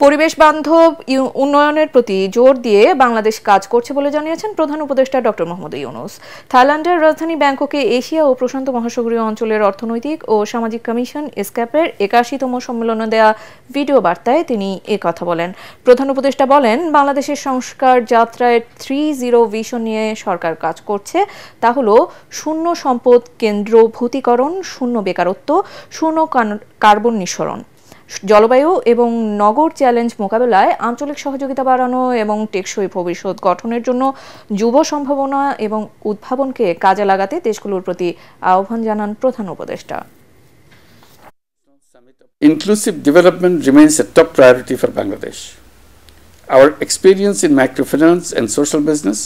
পরিবেশ বান্ধব উন্নয়নের প্রতি জোর দিয়ে বাংলাদেশ কাজ করছে বলে জানিয়েছেন প্রধান উপদেষ্টা ডক্টর মোহাম্মদ ইউনূস। থাইল্যান্ডের রাজধানী ব্যাংককে এশিয়া ও প্রশান্ত মহাসাগরীয় অঞ্চলের অর্থনৈতিক ও সামাজিক কমিশন এসক্যাপের ৮১তম সম্মেলনে দেয়া ভিডিও বার্তায় তিনি কথা বলেন। প্রধান উপদেষ্টা বলেন, বাংলাদেশের সংস্কার যাত্রায় ৩-০ ভিশন নিয়ে সরকার কাজ করছে। তা হলো শূন্য সম্পদ কেন্দ্রভূতিকরণ, শূন্য বেকারত্ব, শূন্য কার্বন নিঃসরণ, জলবায়ু এবং নগর চ্যালেঞ্জ মোকাবেলায় আঞ্চলিক সহযোগিতা বাড়ানো এবং টেকসই ভবিষ্যৎ গঠনের জন্য যুব সম্ভাবনা এবং উদ্ভাবনকে কাজে লাগাতে দেশগুলোর প্রতি আহ্বান জানান প্রধান উপদেষ্টা। Inclusive development remains a top priority for Bangladesh. Our experience in microfinance and social business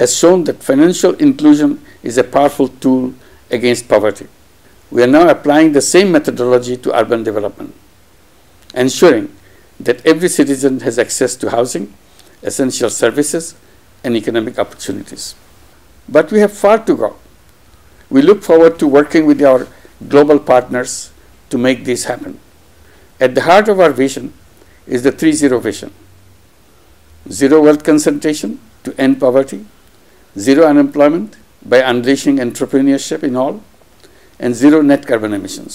has shown that financial inclusion is a powerful tool against poverty. We are now applying the same methodology to urban development, ensuring that every citizen has access to housing, essential services, and economic opportunities. But we have far to go. We look forward to working with our global partners to make this happen. At the heart of our vision is the 3-0 vision: zero wealth concentration to end poverty, zero unemployment by unleashing entrepreneurship in all, and zero net carbon emissions.